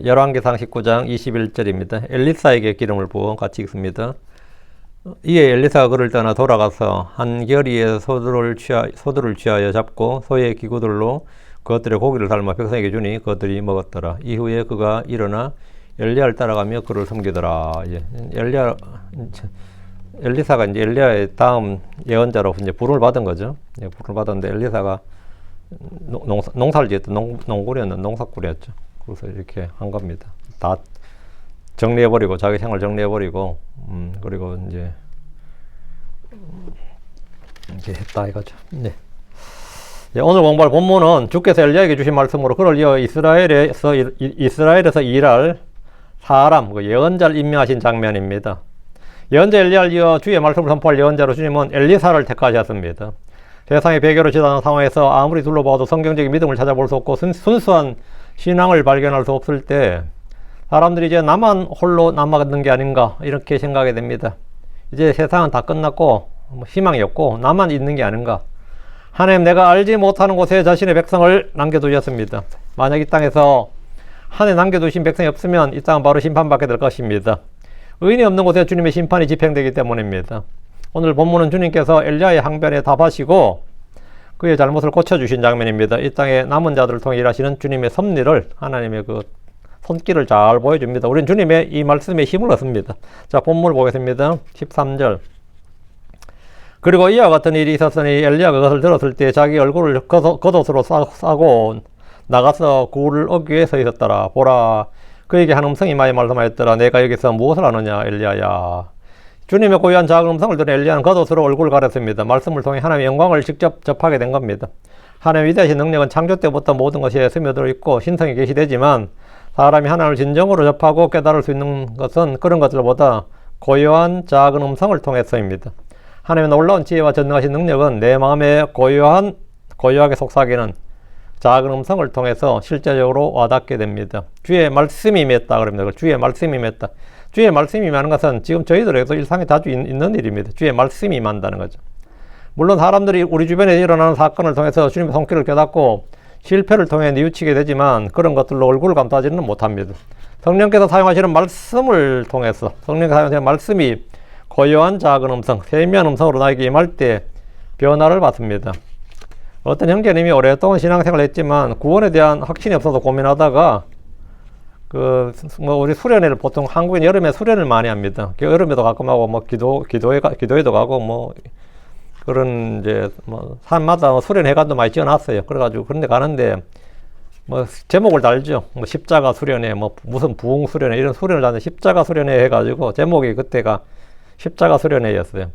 열왕기상 19장 21절입니다. 엘리사에게 기름을 부어 같이 읽습니다. 이에 엘리사가 그를 떠나 돌아가서 한 결의에 소들을 취하여 잡고 소의 기구들로 그것들의 고기를 삶아 백성에게 주니 그것들이 먹었더라. 이후에 그가 일어나 엘리야를 따라가며 그를 섬기더라. 엘리사가 이제 엘리야의 다음 예언자로 이제 부름을 받은 거죠. 부름을 받았는데 엘리사가 농사를 지었던 농사꾼이었죠. 그래서 이렇게 한 겁니다. 다 정리해버리고, 자기 생활 정리해버리고, 그리고 이제 했다 이거죠. 네. 오늘 공부할 본문은 주께서 엘리야에게 주신 말씀으로 그를 이어 이스라엘에서 일할 사람, 예언자를 임명하신 장면입니다. 예언자 엘리야를 이어 주의 말씀을 선포할 예언자로 주님은 엘리사를 택하셨습니다. 세상의 배교를 지나는 상황에서 아무리 둘러봐도 성경적인 믿음을 찾아볼 수 없고 순수한 신앙을 발견할 수 없을 때 사람들이 이제 나만 홀로 남아있는 게 아닌가 이렇게 생각이 됩니다. 이제 세상은 다 끝났고 희망이 없고 나만 있는 게 아닌가. 하나님, 내가 알지 못하는 곳에 자신의 백성을 남겨두셨습니다. 만약 이 땅에서 한 해 남겨두신 백성이 없으면 이 땅은 바로 심판받게 될 것입니다. 의인이 없는 곳에 주님의 심판이 집행되기 때문입니다. 오늘 본문은 주님께서 엘리야의 항변에 답하시고 그의 잘못을 고쳐주신 장면입니다. 이 땅에 남은 자들을 통해 일하시는 주님의 섭리를, 하나님의 그 손길을 잘 보여줍니다. 우리는 주님의 이 말씀에 힘을 얻습니다. 자, 본문을 보겠습니다. 13절. 그리고 이와 같은 일이 있었으니 엘리야가 그것을 들었을 때 자기 얼굴을 겉옷으로 싸고 나가서 굴을 얻기 위해 서 있었더라. 보라, 그에게 한 음성이 많이 말씀하였더라. 내가 여기서 무엇을 하느냐, 엘리야야. 주님의 고유한 작은 음성을 들은 엘리야는 겉옷으로 얼굴을 가렸습니다. 말씀을 통해 하나님의 영광을 직접 접하게 된 겁니다. 하나님의 위대하신 능력은 창조 때부터 모든 것에 스며들어 있고 신성이 계시되지만 사람이 하나님을 진정으로 접하고 깨달을 수 있는 것은 그런 것들보다 고요한 작은 음성을 통해서입니다. 하나님의 놀라운 지혜와 전능하신 능력은 내 마음에 고요하게 속삭이는 작은 음성을 통해서 실제적으로 와닿게 됩니다. 주의 말씀이 임했다 그럽니다. 주의 말씀이 임했다. 주의 말씀이 임하는 것은 지금 저희들에게도 일상에 자주 있는 일입니다. 주의 말씀이 임한다는 거죠. 물론 사람들이 우리 주변에 일어나는 사건을 통해서 주님의 손길을 깨닫고 실패를 통해 뉘우치게 되지만 그런 것들로 얼굴을 감싸지는 못합니다. 성령께서 사용하시는 말씀을 통해서 성령께서 사용하시는 말씀이 고요한 작은 음성, 세미한 음성으로 나에게 임할 때 변화를 받습니다. 어떤 형제님이 오랫동안 신앙생활을 했지만 구원에 대한 확신이 없어서 고민하다가 우리 수련회를 보통 한국인 여름에 수련을 많이 합니다. 여름에도 가끔 하고 기도회도 가고 그런 산마다 수련회관도 많이 지어놨어요. 그래가지고 그런데 가는데 제목을 달죠. 십자가 수련회, 무슨 부흥 수련회 이런 수련을 하는데 십자가 수련회 해가지고 제목이 그때가 십자가 수련회였어요.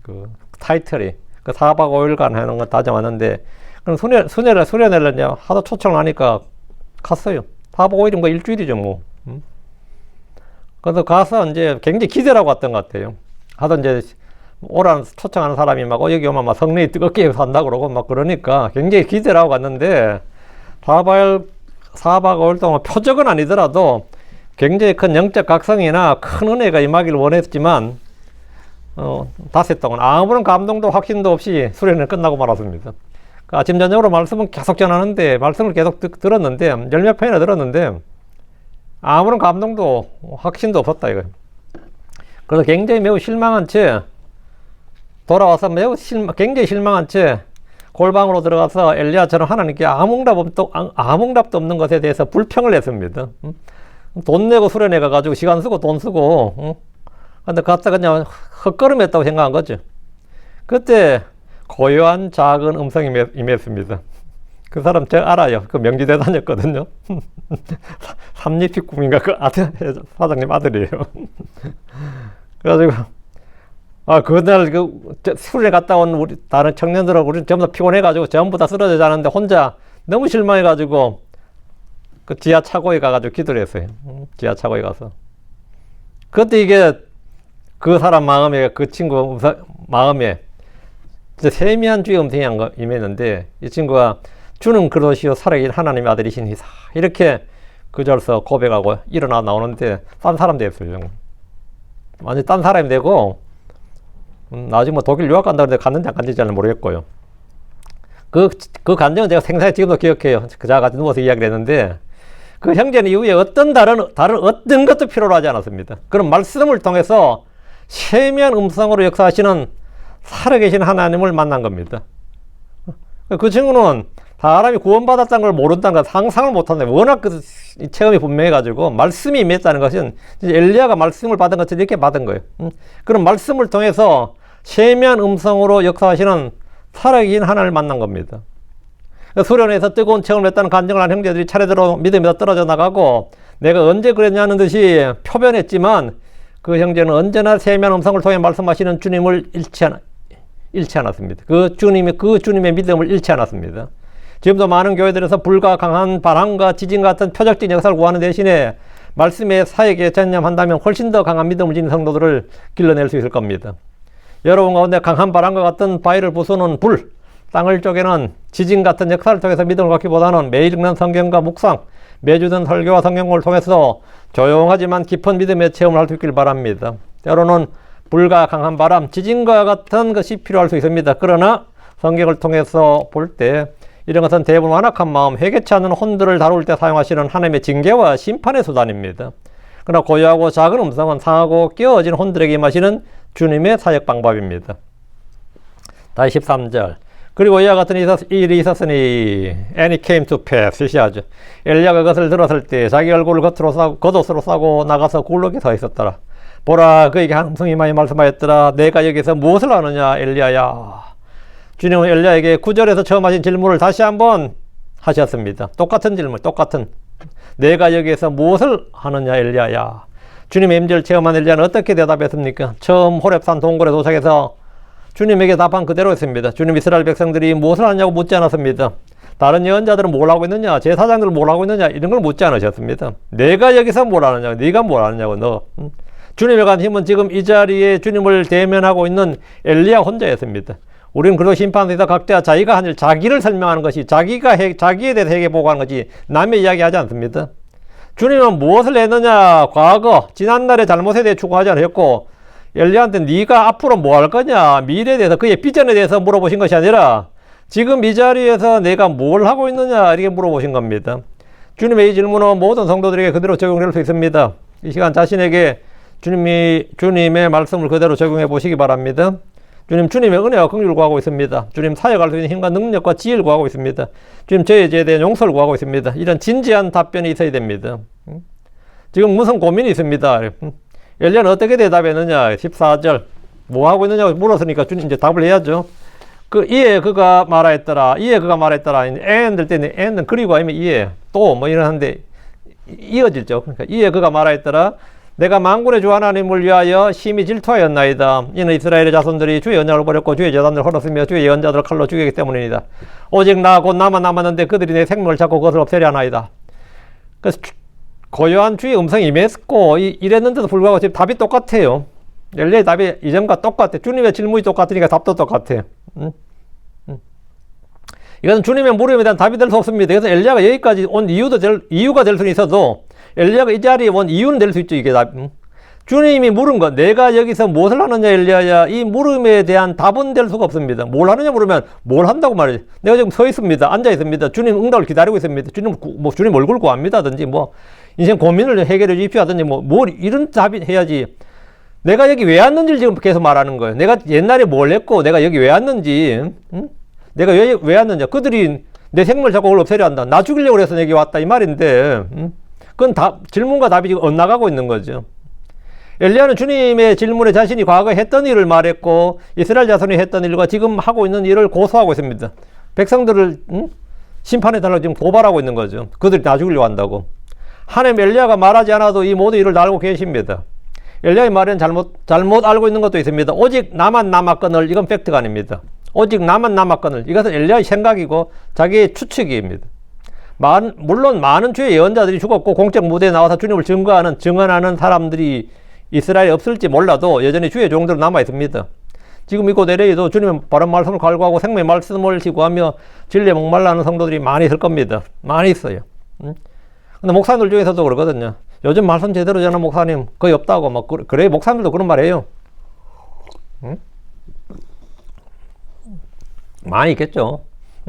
그 타이틀이. 4박 5일간 하는 거 다져왔는데, 그럼 수련회를 이제 하도 초청을 하니까 갔어요. 4박 5일이면 일주일이죠, 그래서 가서 이제 굉장히 기대를 하고 왔던 것 같아요. 하도 이제 오라는 초청하는 사람이 여기 오면 성령이 뜨겁게 산다고 그러고 그러니까 굉장히 기대를 하고 갔는데, 4박 5일 동안 표적은 아니더라도 굉장히 큰 영적 각성이나 큰 은혜가 임하기를 원했지만, 닷새 동안 아무런 감동도 확신도 없이 수련회는 끝나고 말았습니다. 아침 저녁으로 말씀은 계속 전하는데 말씀을 계속 들었는데 열몇 편이나 들었는데 아무런 감동도 확신도 없었다 이거예요. 그래서 굉장히 매우 실망한 채 돌아와서 굉장히 실망한 채 골방으로 들어가서 엘리야처럼 하나님께 아무 응답도 없는 것에 대해서 불평을 했습니다. 돈 내고 수련회 가가지고 시간 쓰고 돈 쓰고 근데 갔다 그냥 헛걸음했다고 생각한 거죠. 그때 고요한 작은 음성이 임했습니다. 그 사람 제가 알아요. 그 명지대 다녔거든요. 삼립식품인가 그 사장님 아들이에요. 그래가지고 그날 술에 갔다 온 우리 다른 청년들하고 우리 전부 다 피곤해가지고 전부 다 쓰러져 자는데 혼자 너무 실망해가지고 그 지하 차고에 가가지고 기도를 했어요. 지하 차고에 가서. 그때 이게 그 사람 마음에, 그 친구 마음에 진짜 세미한 주의 음성이 임했는데 이 친구가 주는 그러시오 살아계신 하나님의 아들이신 이사 이렇게 그 절서 고백하고 일어나 나오는데 딴 사람 됐어요. 완전 딴 사람이 되고 나중에 독일 유학 간다 그러는데 갔는지 안 갔는지 잘 모르겠고요. 그 감정은 제가 생생히 지금도 기억해요. 그자 같이 누워서 이야기를 했는데 그 형제는 이후에 어떤 다른 어떤 것도 필요로 하지 않았습니다. 그런 말씀을 통해서 세미한 음성으로 역사하시는 살아계신 하나님을 만난 겁니다. 그 친구는 사람이 구원받았다는 걸 모른다는 걸 상상을 못한다. 워낙 그 체험이 분명해가지고 말씀이 임했다는 것은 엘리야가 말씀을 받은 것처럼 이렇게 받은 거예요. 그런 말씀을 통해서 세미한 음성으로 역사하시는 살아계신 하나님을 만난 겁니다. 수련회에서 뜨거운 체험을 했다는 간증을 한 형제들이 차례대로 믿음에서 떨어져 나가고 내가 언제 그랬냐는 듯이 표변했지만 그 형제는 언제나 세미한 음성을 통해 말씀하시는 주님을 잃지 않았습니다. 그 주님의 믿음을 잃지 않았습니다. 지금도 많은 교회들에서 불과 강한 바람과 지진 같은 표적적인 역사를 구하는 대신에 말씀의 사역에 전념한다면 훨씬 더 강한 믿음을 지닌 성도들을 길러낼 수 있을 겁니다. 여러분 가운데 강한 바람과 같은 바위를 부수는 불, 땅을 쪼개는 지진 같은 역사를 통해서 믿음을 갖기보다는 매일 읽는 성경과 묵상, 매주 듣는 설교와 성경을 통해서 조용하지만 깊은 믿음의 체험을 할 수 있길 바랍니다. 때로는 불과 강한 바람, 지진과 같은 것이 필요할 수 있습니다. 그러나 성경을 통해서 볼 때 이런 것은 대부분 완악한 마음, 회개치 않는 혼들을 다룰 때 사용하시는 하나님의 징계와 심판의 수단입니다. 그러나 고요하고 작은 음성은 상하고 깨어진 혼들에게 임하시는 주님의 사역 방법입니다. 다시 13절. 그리고 이와 같은 일이 있었으니 and it came to pass. 시시하죠. 엘리야가 그것을 들었을 때 자기 얼굴을 겉옷으로 싸고 나가서 굴룩에 서 있었더라. 보라, 그에게 함성이 많이 말씀하였더라. 내가 여기서 무엇을 하느냐 엘리야야. 주님은 엘리야에게 9절에서 처음 하신 질문을 다시 한번 하셨습니다. 똑같은 질문, 내가 여기에서 무엇을 하느냐 엘리야야. 주님의 임재를 체험한 엘리야는 어떻게 대답했습니까? 처음 호렙산 동굴에 도착해서 주님에게 답한 그대로였습니다. 주님, 이스라엘 백성들이 무엇을 하냐고 묻지 않았습니다. 다른 예언자들은 뭘 하고 있느냐, 제사장들은 뭘 하고 있느냐, 이런 걸 묻지 않으셨습니다. 내가 여기서 뭘 하느냐고, 네가 뭘 하느냐고, 너. 주님에 관한 힘은 지금 이 자리에 주님을 대면하고 있는 엘리야 혼자였습니다. 우리는 그래도 심판에서 각자 자기가 한 일, 자기를 설명하는 것이, 자기에 대해서 회개보고하는 것이 남의 이야기 하지 않습니다. 주님은 무엇을 했느냐, 과거, 지난날의 잘못에 대해 추구하지 않으셨고, 엘리야한테 네가 앞으로 뭐 할 거냐, 미래에 대해서, 그의 비전에 대해서 물어보신 것이 아니라 지금 이 자리에서 내가 뭘 하고 있느냐, 이렇게 물어보신 겁니다. 주님의 이 질문은 모든 성도들에게 그대로 적용될 수 있습니다. 이 시간 자신에게 주님의 말씀을 그대로 적용해 보시기 바랍니다. 주님의 은혜와 긍휼을 구하고 있습니다. 주님, 사역할 수 있는 힘과 능력과 지혜를 구하고 있습니다. 주님, 저의 죄에 대한 용서를 구하고 있습니다. 이런 진지한 답변이 있어야 됩니다. 지금 무슨 고민이 있습니다. 엘리야는 어떻게 대답했느냐? 14절. 뭐 하고 있느냐고 물었으니까 주님 이제 답을 해야죠. 이에 그가 말하였더라. and 될 때는 and는 그리고 아니면 이에 또 뭐 이러는데 이어질죠. 그러니까 이에 그가 말하였더라. 내가 만군의 주 하나님을 위하여 심히 질투하였나이다. 이는 이스라엘의 자손들이 주의 언약을 버렸고 주의 제단을 헐었으며 주의 예언자들을 칼로 죽이기 때문이다. 오직 나 곧 나만 남았는데 그들이 내 생명을 잡고 그것을 없애려 하나이다. 그래서 고요한 주의 음성이 임했고 이랬는데도 불구하고 지금 답이 똑같아요. 엘리야의 답이 이전과 똑같아. 주님의 질문이 똑같으니까 답도 똑같아. 이것은 주님의 물음에 대한 답이 될 수 없습니다. 그래서 엘리야가 여기까지 온 이유가 될 수는 있어도 엘리야가 이 자리에 온 이유는 될 수 있죠. 이게 답. 주님이 물은 것, 내가 여기서 무엇을 하느냐 엘리야야, 이 물음에 대한 답은 될 수가 없습니다. 뭘 하느냐 물으면 뭘 한다고 말이죠. 내가 지금 서 있습니다. 앉아 있습니다. 주님 응답을 기다리고 있습니다. 주님 얼굴 구합니다든지 인생 고민을 해결해 주십시오 하든지 이런 답이 해야지. 내가 여기 왜 왔는지를 지금 계속 말하는 거예요. 내가 옛날에 뭘 했고 내가 여기 왜 왔는지, 내가 왜 왔는지. 그들이 내 생명을 잡고 그걸 없애려 한다. 나 죽이려고 해서 여기 왔다 이 말인데, 그건 질문과 답이 지금 엇나가고 있는 거죠. 엘리야는 주님의 질문에 자신이 과거에 했던 일을 말했고 이스라엘 자손이 했던 일과 지금 하고 있는 일을 고소하고 있습니다. 백성들을 심판해달라고 지금 고발하고 있는 거죠. 그들이 나 죽이려고 한다고. 하나님 엘리야가 말하지 않아도 이 모든 일을 다 알고 계십니다. 엘리야의 말에는 잘못 알고 있는 것도 있습니다. 오직 나만 남았거늘, 이건 팩트가 아닙니다. 오직 나만 남았거늘, 이것은 엘리야의 생각이고 자기의 추측입니다. 물론 많은 주의 예언자들이 죽었고 공적 무대에 나와서 주님을 증언하는 사람들이 이스라엘에 없을지 몰라도 여전히 주의 종들은 남아 있습니다. 지금 이곳 LA에도 주님의 바른 말씀을 갈구하고 생명의 말씀을 시구하며 진리에 목말라 하는 성도들이 많이 있을 겁니다. 많이 있어요. 근데 목사님들 중에서도 그러거든요. 요즘 말씀 제대로 전하는 목사님 거의 없다고 그래. 목사님들도 그런 말 해요. 많이 있겠죠.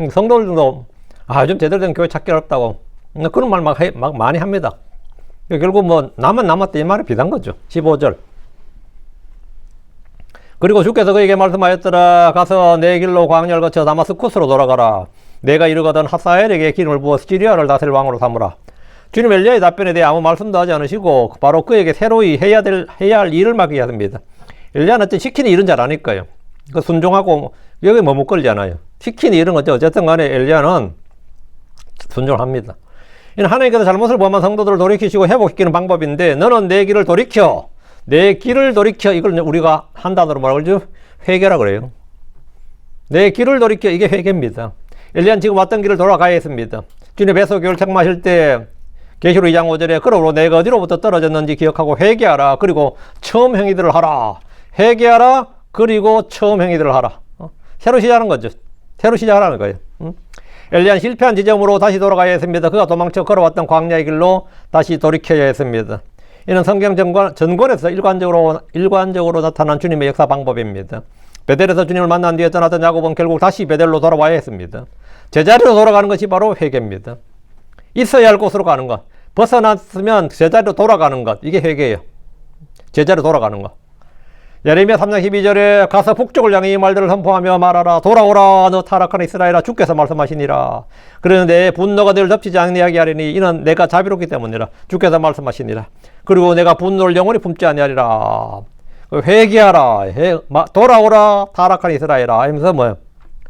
성도들도 요즘 제대로 된 교회 찾기 어렵다고 그런 말 막 많이 합니다. 결국 뭐 남은 남았다 이 말이 비슷한 거죠. 15절. 그리고 주께서 그에게 말씀하였더라. 가서 내 길로 광야를 거쳐 다마스쿠스로 돌아가라. 내가 이르거든 하사엘에게 기름을 부어 시리아를 다스릴 왕으로 삼으라. 주님 엘리야의 답변에 대해 아무 말씀도 하지 않으시고 바로 그에게 새로이 해야 할 일을 맡기게 하십니다. 엘리야는 어쨌든 시키는 일은 잘 아니까요. 그 순종하고 여기 머뭇거리잖아요. 시키는 일은 어쨌든 간에 엘리야는 순종을 합니다. 이는 하나님께서 잘못을 범한 성도들을 돌이키시고 회복시키는 방법인데 너는 내 길을 돌이켜. 내 길을 돌이켜. 이걸 우리가 한 단어로 말하고 그러죠. 회개라 그래요. 내 길을 돌이켜. 이게 회개입니다. 엘리야는 지금 왔던 길을 돌아가야 했습니다. 주님 배속교를 책망하실 때 계시록 2장 5절에 그러므로 내가 어디로부터 떨어졌는지 기억하고 회개하라. 그리고 처음 행위들을 하라. 회개하라. 그리고 처음 행위들을 하라. 새로 시작하는 거죠. 새로 시작하라는 거예요. 엘리야는 실패한 지점으로 다시 돌아가야 했습니다. 그가 도망쳐 걸어왔던 광야의 길로 다시 돌이켜야 했습니다. 이는 성경 전권에서 일관적으로 나타난 주님의 역사 방법입니다. 베델에서 주님을 만난 뒤에 떠났던 야곱은 결국 다시 베델로 돌아와야 했습니다. 제자리로 돌아가는 것이 바로 회개입니다. 있어야 할 곳으로 가는 것. 벗어났으면 제자리로 돌아가는 것. 이게 회개예요. 제자리로 돌아가는 것. 예레미야 3장 12절에 가서 북쪽을 향해 이 말들을 선포하며 말하라. 돌아오라 너 타락한 이스라엘아 주께서 말씀하시니라. 그러는 내 분노가 너를 덮치지 아니하게 하리니 이는 내가 자비롭기 때문이라. 주께서 말씀하시니라. 그리고 내가 분노를 영원히 품지 아니하리라. 회개하라. 돌아오라 타락한 이스라엘아. 하면서 뭐예요?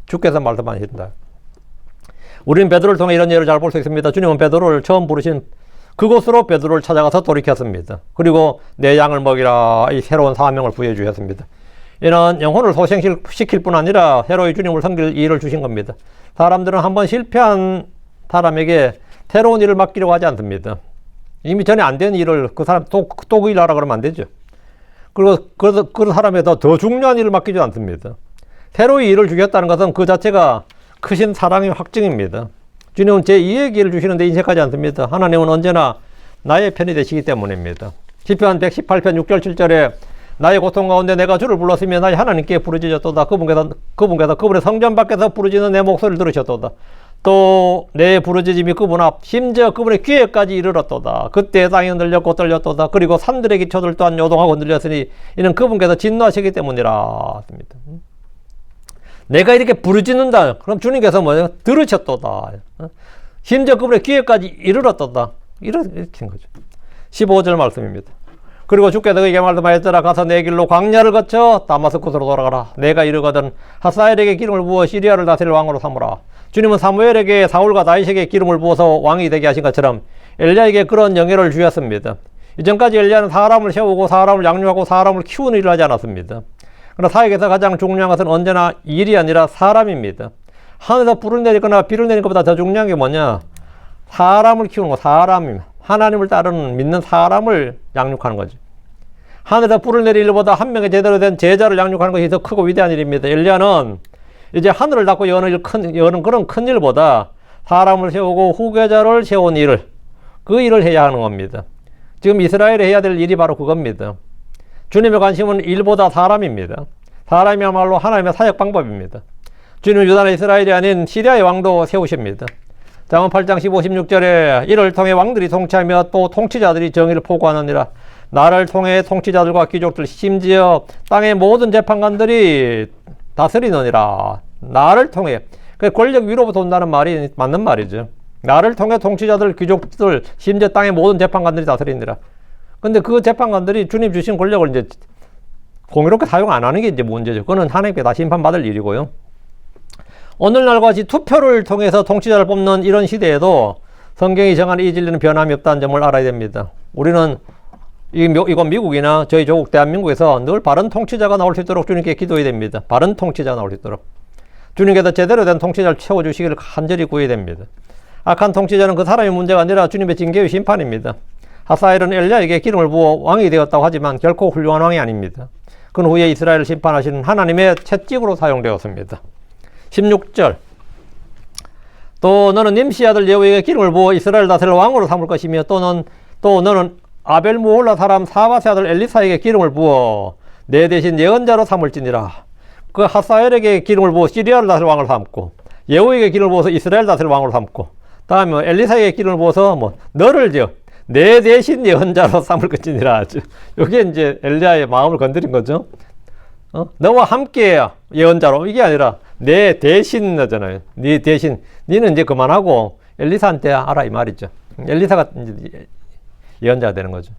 주께서 말씀하신다. 우리는 베드로를 통해 이런 예를 잘 볼 수 있습니다. 주님은 베드로를 처음 부르신 그곳으로 베드로를 찾아가서 돌이켰습니다. 그리고 내 양을 먹이라 이 새로운 사명을 부여해 주셨습니다. 이는 영혼을 소생시킬 뿐 아니라 새로이 주님을 섬길 일을 주신 겁니다. 사람들은 한번 실패한 사람에게 새로운 일을 맡기려고 하지 않습니다. 이미 전에 안 된 일을 그 사람 또 그 일 하라 그러면 안 되죠. 그리고 그 사람에 더 중요한 일을 맡기지 않습니다. 새로이 일을 주셨다는 것은 그 자체가 크신 사랑의 확증입니다. 주님은 제2의 기회를 주시는데 인색하지 않습니다. 하나님은 언제나 나의 편이 되시기 때문입니다. 시편 118편 6절 7절에 나의 고통 가운데 내가 주를 불렀으며 나의 하나님께 부르짖었도다. 그분께서 그분의 성전 밖에서 부르짖는 내 목소리를 들으셨도다. 또 내 부르짖음이 그분 앞 심지어 그분의 귀에까지 이르렀도다. 그때 땅이 흔들렸고 떨렸도다. 그리고 산들의 기초들 또한 요동하고 흔들렸으니 이는 그분께서 진노하시기 때문이라. 내가 이렇게 부르짖는다. 그럼 주님께서 뭐예요? 들으셨도다. 심지어 그분의 귀에까지 이르렀도다. 이렇게 거죠. 15절 말씀입니다. 그리고 주께서 그에게 말씀하였더라. 가서 내 길로 광야를 거쳐 다마스쿠스로 돌아가라. 내가 이르거든 하사엘에게 기름을 부어 시리아를 다스릴 왕으로 삼으라. 주님은 사무엘에게 사울과 다윗에게 기름을 부어서 왕이 되게 하신 것처럼 엘리야에게 그런 영예를 주셨습니다. 이전까지 엘리야는 사람을 세우고 사람을 양육하고 사람을 키우는 일을 하지 않았습니다. 그러나 사역에서 가장 중요한 것은 언제나 일이 아니라 사람입니다. 하늘에서 불을 내리거나 비를 내리는 것보다 더 중요한 게 뭐냐? 사람을 키우는 거, 사람입니다. 하나님을 따르는 믿는 사람을 양육하는 거죠. 하늘에서 불을 내릴 일보다 한 명의 제대로 된 제자를 양육하는 것이 더 크고 위대한 일입니다. 엘리야는 이제 하늘을 닫고 여는 그런 큰 일보다 사람을 세우고 후계자를 세운 일을, 그 일을 해야 하는 겁니다. 지금 이스라엘이 해야 될 일이 바로 그겁니다. 주님의 관심은 일보다 사람입니다. 사람이야말로 하나님의 사역 방법입니다. 주님은 유다나 이스라엘이 아닌 시리아의 왕도 세우십니다. 잠언 8장 15, 16절에 이를 통해 왕들이 통치하며 또 통치자들이 정의를 포고하느니라. 나를 통해 통치자들과 귀족들 심지어 땅의 모든 재판관들이 다스리느니라. 나를 통해. 그 권력 위로부터 온다는 말이 맞는 말이죠. 나를 통해 통치자들, 귀족들, 심지어 땅의 모든 재판관들이 다스리느니라. 근데 그 재판관들이 주님 주신 권력을 이제 공유롭게 사용 안 하는 게 이제 문제죠. 그거는 하나님께 다 심판받을 일이고요. 오늘날과 같이 투표를 통해서 통치자를 뽑는 이런 시대에도 성경이 정한 이 진리는 변함이 없다는 점을 알아야 됩니다. 우리는 이건 미국이나 저희 조국 대한민국에서 늘 바른 통치자가 나올 수 있도록 주님께 기도해야 됩니다. 바른 통치자가 나올 수 있도록. 주님께서 제대로 된 통치자를 채워주시기를 간절히 구해야 됩니다. 악한 통치자는 그 사람의 문제가 아니라 주님의 징계의 심판입니다. 하사엘은 엘리야에게 기름을 부어 왕이 되었다고 하지만 결코 훌륭한 왕이 아닙니다. 그 후에 이스라엘을 심판하시는 하나님의 채찍으로 사용되었습니다. 16절 또 너는 님시 아들 예후에게 기름을 부어 이스라엘 다스릴 왕으로 삼을 것이며 또 너는 아벨 무홀라 사람 사바세 아들 엘리사에게 기름을 부어 내 대신 예언자로 삼을지니라. 그 하사엘에게 기름을 부어 시리아를 다스릴 왕을 삼고 예후에게 기름을 부어서 이스라엘 다스릴 왕으로 삼고 다음에 엘리사의 기름을 부어서 너를 내 대신 예언자로 삼을 것이니라. 이게 이제 엘리야의 마음을 건드린 거죠. 너와 함께 예언자로, 이게 아니라 내 대신 나잖아요. 네 대신, 니는 이제 그만하고 엘리사한테 하라 이 말이죠. 엘리사가 이제 예언자가 되는 거죠.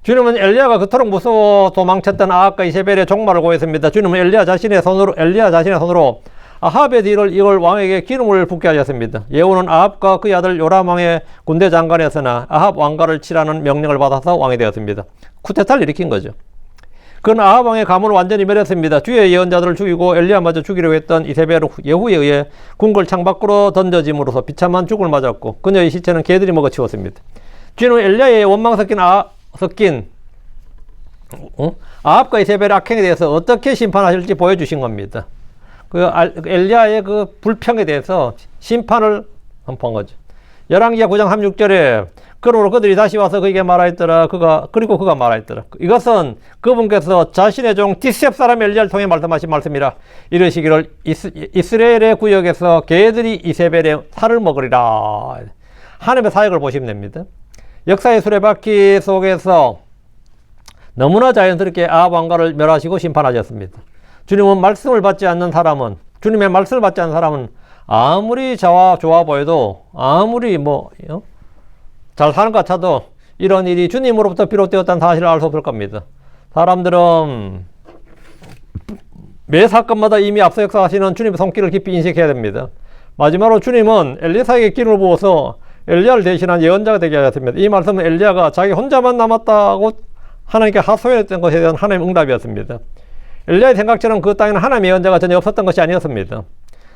주님은 엘리야가 그토록 무서워 도망쳤던 아합과 이세벨의 종말을 고했습니다. 주님은 엘리야 자신의 손으로 아합의 뒤를 이걸 왕에게 기름을 붓게 하셨습니다. 예후는 아합과 그의 아들 요람 왕의 군대 장관이었으나 아합 왕가를 치라는 명령을 받아서 왕이 되었습니다. 쿠데타를 일으킨 거죠. 그는 아합 왕의 가문을 완전히 멸했습니다. 주의 예언자들을 죽이고 엘리야마저 죽이려고 했던 이세벨 예후에 의해 궁궐 창밖으로 던져짐으로써 비참한 죽음을 맞았고 그녀의 시체는 개들이 먹어치웠습니다. 주님은 엘리야의 원망 섞인 아합과 이세벨의 악행에 대해서 어떻게 심판하실지 보여주신 겁니다. 엘리야의 그 불평에 대해서 심판을 선포한 거죠. 열왕기하 9장 36절에 그러므로 그들이 다시 와서 그에게 말하였더라. 그리고 그가 말하였더라. 이것은 그분께서 자신의 종 디셉 사람 엘리야를 통해 말씀하신 말씀이라. 이르시기를 이스라엘의 구역에서 개들이 이세벨의 살을 먹으리라. 하나님의 사역을 보시면 됩니다. 역사의 수레바퀴 속에서 너무나 자연스럽게 아합 왕가를 멸하시고 심판하셨습니다. 주님의 말씀을 받지 않는 사람은 아무리 좋아 보여도 아무리 잘 사는 것 같아도 이런 일이 주님으로부터 비롯되었다는 사실을 알 수 없을 겁니다. 사람들은 매 사건마다 이미 앞서 역사하시는 주님의 손길을 깊이 인식해야 됩니다. 마지막으로 주님은 엘리사에게 기름을 부어서 엘리야를 대신한 예언자가 되게 하였습니다. 이 말씀은 엘리야가 자기 혼자만 남았다고 하나님께 하소연했던 것에 대한 하나님의 응답이었습니다. 엘리야의 생각처럼 그 땅에는 하나님의 예언자가 전혀 없었던 것이 아니었습니다.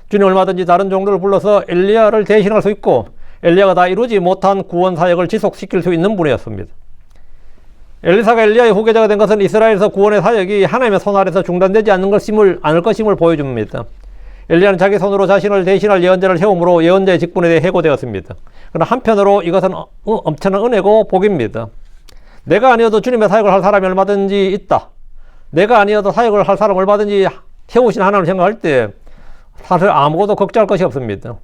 주님 얼마든지 다른 종들을 불러서 엘리야를 대신할 수 있고 엘리야가 다 이루지 못한 구원 사역을 지속시킬 수 있는 분이었습니다. 엘리사가 엘리야의 후계자가 된 것은 이스라엘에서 구원의 사역이 하나님의 손 아래서 중단되지 않을 것임을 보여줍니다. 엘리야는 자기 손으로 자신을 대신할 예언자를 세움으로 예언자의 직분에 대해 해고되었습니다. 그러나 한편으로 이것은 엄청난 은혜고 복입니다. 내가 아니어도 주님의 사역을 할 사람이 얼마든지 있다. 내가 아니어도 사역을 할 사람 얼마든지 세우신 하나님을 생각할 때 사실 아무것도 걱정할 것이 없습니다.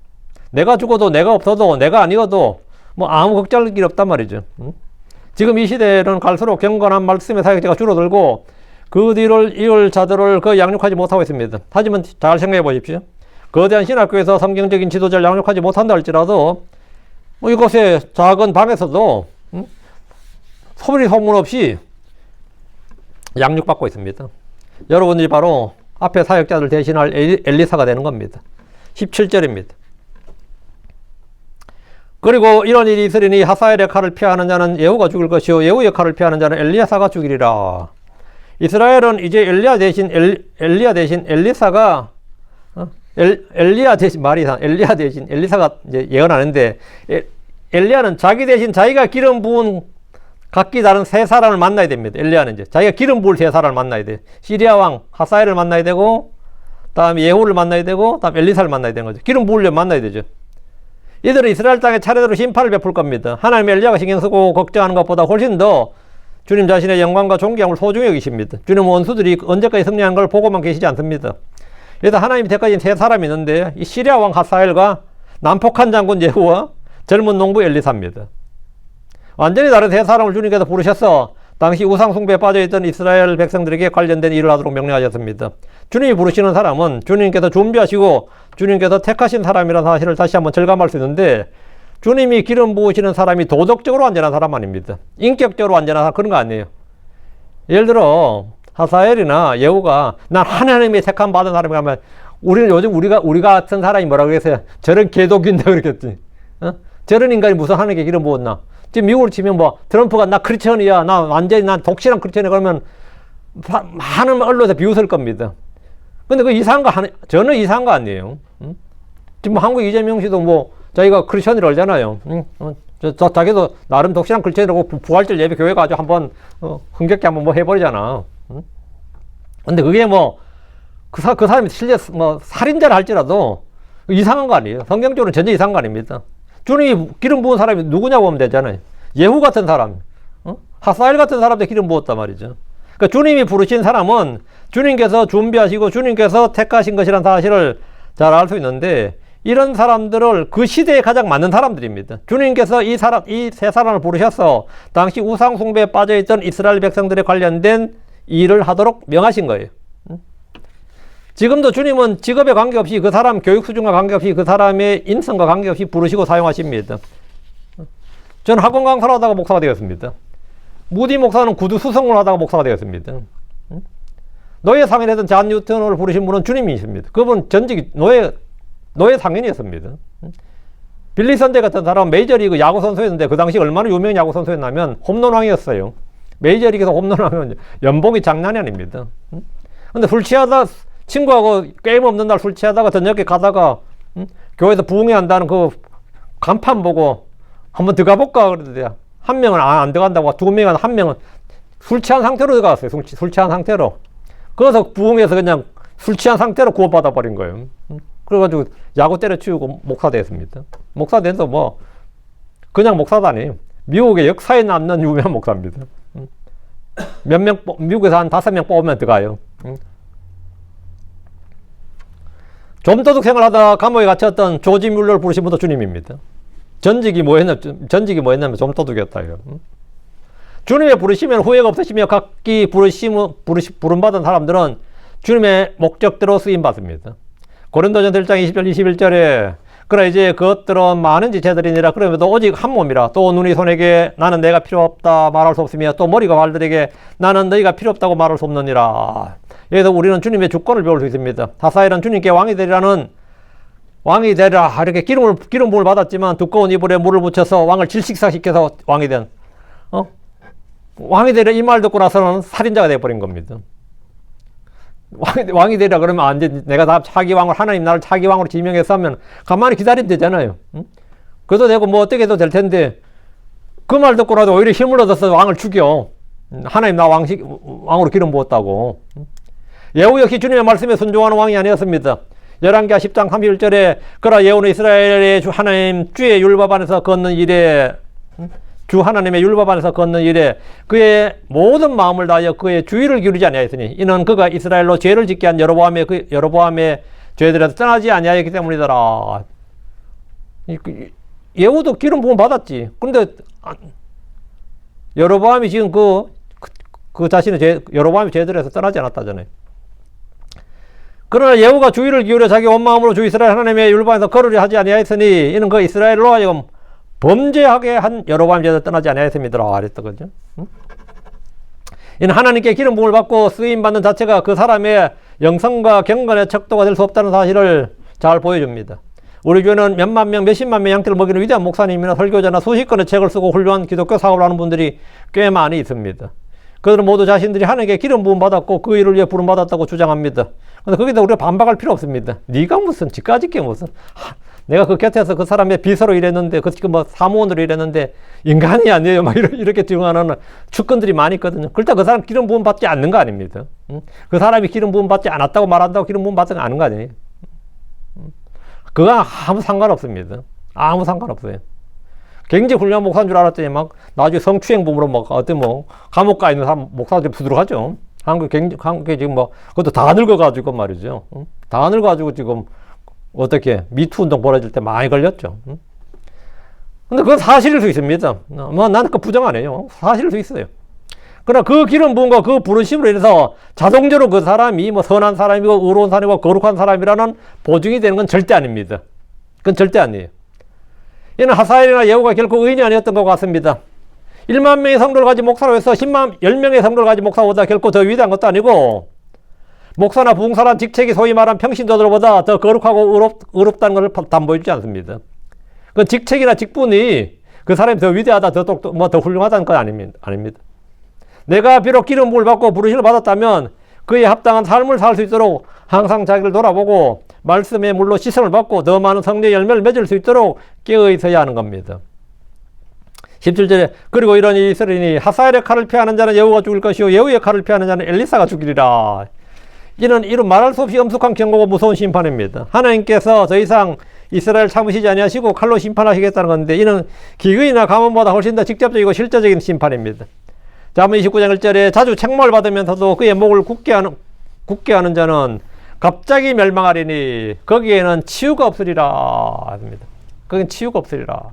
내가 죽어도 내가 없어도 내가 아니어도 아무 걱정할 길이 없단 말이죠. 지금 이 시대는 갈수록 경건한 말씀의 사역자가 줄어들고 그 뒤를 이을 자들을 거의 양육하지 못하고 있습니다. 하지만 잘 생각해 보십시오. 거대한 신학교에서 성경적인 지도자를 양육하지 못한다 할지라도 이곳의 작은 방에서도 소문 없이 양육받고 있습니다. 여러분들이 바로 앞에 사역자들 대신할 엘리사가 되는 겁니다. 17절입니다. 그리고 이런 일이 있으리니 하사엘의 칼을 피하는 자는 예후가 죽을 것이요 예후의 칼을 피하는 자는 엘리야사가 죽이리라. 이스라엘은 이제 엘리야 대신 엘리사가 엘리야 대신 엘리사가 이제 예언하는데 엘리야는 자기 대신 자기가 기름 부은 각기 다른 세 사람을 만나야 됩니다. 엘리야는 이제 자기가 기름 부을 세 사람을 만나야 돼. 시리아 왕 하사엘을 만나야 되고, 다음에 예후를 만나야 되고, 다음에 엘리사를 만나야 되는 거죠. 기름 부으려면 만나야 되죠. 이들은 이스라엘 땅에 차례대로 심판을 베풀 겁니다. 하나님의 엘리야가 신경 쓰고 걱정하는 것보다 훨씬 더 주님 자신의 영광과 존귀함을 소중히 여기십니다. 주님 원수들이 언제까지 승리한 걸 보고만 계시지 않습니다. 그래서 하나님이 대까지 세 사람이 있는데 이 시리아 왕 하사엘과 난폭한 장군 예후와 젊은 농부 엘리사입니다. 완전히 다른 세 사람을 주님께서 부르셔서 당시 우상 숭배에 빠져있던 이스라엘 백성들에게 관련된 일을 하도록 명령하셨습니다. 주님이 부르시는 사람은 주님께서 준비하시고 주님께서 택하신 사람이라는 사실을 다시 한번 절감할 수 있는데, 주님이 기름 부으시는 사람이 도덕적으로 완전한 사람 아닙니다. 인격적으로 완전한 사람, 그런 거 아니에요. 예를 들어 하사엘이나 예후가 난 하나님의 택함 받은 사람이라면, 우리는 요즘 우리가 같은 사람이 뭐라고 했어요? 저런 개독인다 그랬겠지. 저런 인간이 무슨 하나님께 기름 부었나? 지금 미국으로 치면 트럼프가 나 크리스천이야, 나 완전히 난 독실한 크리스천이야 그러면 많은 언론에서 비웃을 겁니다. 근데 그 이상한 거 저는 이상한 거 아니에요. 지금 한국 이재명 씨도 자기가 크리스천이라고 그러잖아요. 자기도 나름 독실한 크리스천이라고 부활절 예배 교회 가지고 한번 흥겹게 한번 해버리잖아. 근데 그게 그 사람이 실제 살인자를 할지라도 이상한 거 아니에요. 성경적으로는 전혀 이상한 거 아닙니다. 주님이 기름 부은 사람이 누구냐고 하면 되잖아요. 예후 같은 사람, 하사엘 같은 사람도 기름 부었단 말이죠. 그러니까 주님이 부르신 사람은 주님께서 준비하시고 주님께서 택하신 것이라는 사실을 잘 알 수 있는데, 이런 사람들을 그 시대에 가장 맞는 사람들입니다. 주님께서 이 세 사람을 부르셔서 당시 우상숭배에 빠져있던 이스라엘 백성들에 관련된 일을 하도록 명하신 거예요. 지금도 주님은 직업에 관계없이 그 사람 교육 수준과 관계없이 그 사람의 인성과 관계없이 부르시고 사용하십니다. 저는 학원 강사를 하다가 목사가 되었습니다. 무디 목사는 구두 수성을 하다가 목사가 되었습니다. 노예 상인이던 잔 뉴턴을 부르신 분은 주님이십니다. 그분 전직 노예 상인이었습니다. 빌리 선대 같은 사람은 메이저리그 야구 선수였는데 그 당시 얼마나 유명한 야구 선수였냐면 홈런왕이었어요. 메이저리그에서 홈런왕은 연봉이 장난이 아닙니다. 근데 술 취하다 친구하고 게임 없는 날 술 취하다가 저녁에 가다가 교회에서 부흥회 한다는 그 간판 보고 한번 들어가 볼까 그러더래요. 한 명은 안 들어간다고, 두 명은 한 명은 술 취한 상태로 들어갔어요. 술 취한 상태로. 그래서 부흥회에서 그냥 술 취한 상태로 구원받아 버린 거예요. 그래가지고 야구 때려치우고 목사 됐습니다. 목사 돼서 뭐 그냥 목사도 아니에요. 미국의 역사에 남는 유명한 목사입니다. 몇 명, 미국에서 한 5명 뽑으면 들어가요. 좀도둑 생활하다가 감옥에 갇혔던 조지 뮬러를 부르신 분도 주님입니다. 전직이 뭐였냐면 좀도둑이었다요. 주님의 부르시면 후회가 없으시며 각기 부름받은 사람들은 주님의 목적대로 쓰임받습니다. 고린도전서 1장 20절 21절에 그러나 이제 그것들은 많은 지체들이니라 그러면도 오직 한 몸이라 또 눈이 손에게 나는 내가 필요 없다 말할 수 없으며 또 머리가 발들에게 나는 너희가 필요 없다고 말할 수 없느니라. 여기서 우리는 주님의 주권을 배울 수 있습니다. 하사엘은 주님께 왕이 되리라 이렇게 기름 부음을 받았지만 두꺼운 이불에 물을 붙여서 왕을 질식사시켜서 왕이 되리라 이 말 듣고 나서는 살인자가 되어버린 겁니다. 왕이 되리라 그러면 안 돼. 내가 다 차기 왕을 하나님 나를 차기 왕으로 지명해서 하면 가만히 기다리면 되잖아요. 그래도 되고 뭐 어떻게 해도 될 텐데 그 말 듣고라도 오히려 힘을 얻어서 왕을 죽여. 하나님 나 왕으로 기름 부었다고. 예후 역시 주님의 말씀에 순종하는 왕이 아니었습니다. 열왕기하 10장 31절에 그러나 예후는 이스라엘의 주 하나님 주의 율법 안에서 걷는 일에 주 하나님의 율법 안에서 걷는 일에 그의 모든 마음을 다하여 그의 주의를 기울이지 아니하였으니 이는 그가 이스라엘로 죄를 짓게 한 여로보암의 죄들에서 떠나지 아니하였기 때문이더라. 예후도 기름 부음 받았지. 그런데 여로보암이 지금 그 자신의 여로보암의 죄들에서 떠나지 않았다잖아요. 그러나 예후가 주의를 기울여 자기 온 마음으로 주 이스라엘 하나님의 율법 안에서 걸으려 하지 아니하였으니 이는 그 이스라엘로 하여금 범죄하게 한 여로보암 죄를 떠나지 아니하였습니다. 그랬거든요. 이는 하나님께 기름 부음을 받고 쓰임 받는 자체가 그 사람의 영성과 경건의 척도가 될 수 없다는 사실을 잘 보여줍니다. 우리 교회는 몇만 명, 몇십만 명 양떼를 먹이는 위대한 목사님이나 설교자나 수십 권의 책을 쓰고 훌륭한 기독교 사업을 하는 분들이 꽤 많이 있습니다. 그들은 모두 자신들이 하나님께 기름 부음 받았고 그 일을 위해 부름 받았다고 주장합니다. 근데 거기다 우리가 반박할 필요 없습니다. 네가 무슨 지까짓 게 무슨 내가 그 곁에서 그 사람의 비서로 일했는데 그 지금 뭐 사무원으로 일했는데 인간이 아니에요 막 이렇게 증언하는 축건들이 많이 있거든요. 그렇다 그 사람 기름 부음 받지 않는 거 아닙니다. 그 사람이 기름 부음 받지 않았다고 말한다고 기름 부음 받지 않은 거 아니에요. 그거 아무 상관없습니다. 아무 상관없어요. 굉장히 훌륭한 목사인 줄 알았더니 막 나중에 성추행범으로 막 감옥 가 있는 사람 목사들이 부드러워하죠. 한국에 지금 뭐 그것도 다 늙어가지고 말이죠. 다 늙어가지고 지금 어떻게 미투 운동 벌어질 때 많이 걸렸죠. 근데 그건 사실일 수 있습니다. 뭐 나는 그 부정 안 해요. 사실일 수 있어요. 그러나 그 기름 부음과 그 부르심으로 인해서 자동적으로 그 사람이 뭐 선한 사람이고 의로운 사람이고 거룩한 사람이라는 보증이 되는 건 절대 아닙니다. 그건 절대 아니에요. 이는 하사엘이나 예후가 결코 의인이 아니었던 것 같습니다. 1만 명의 성도를 가진 목사로 해서 10명의 성도를 가진 목사보다 결코 더 위대한 것도 아니고 목사나 부흥사란 직책이 소위 말한 평신도들보다 더 거룩하고 의롭다는 것을 담보해주지 않습니다. 그 직책이나 직분이 그 사람이 더 위대하다, 더 훌륭하다는 건 아닙니다. 내가 비록 기름 부음을 받고 부르심을 받았다면 그에 합당한 삶을 살 수 있도록 항상 자기를 돌아보고 말씀의 물로 시선을 받고 더 많은 성령의 열매를 맺을 수 있도록 깨어 있어야 하는 겁니다. 17절에 그리고 이런 일이 있으리니 하사엘의 칼을 피하는 자는 예후가 죽을 것이요 예후의 칼을 피하는 자는 엘리사가 죽이리라. 이는 말할 수 없이 엄숙한 경고고 무서운 심판입니다. 하나님께서 더 이상 이스라엘 참으시지 아니하시고 칼로 심판하시겠다는 건데 이는 기근이나 가뭄보다 훨씬 더 직접적이고 실제적인 심판입니다. 잠언 29장 1절에 자주 책망을 받으면서도 그의 목을 굳게 하는 자는 갑자기 멸망하리니 거기에는 치유가 없으리라 합니다. 거긴 치유가 없으리라.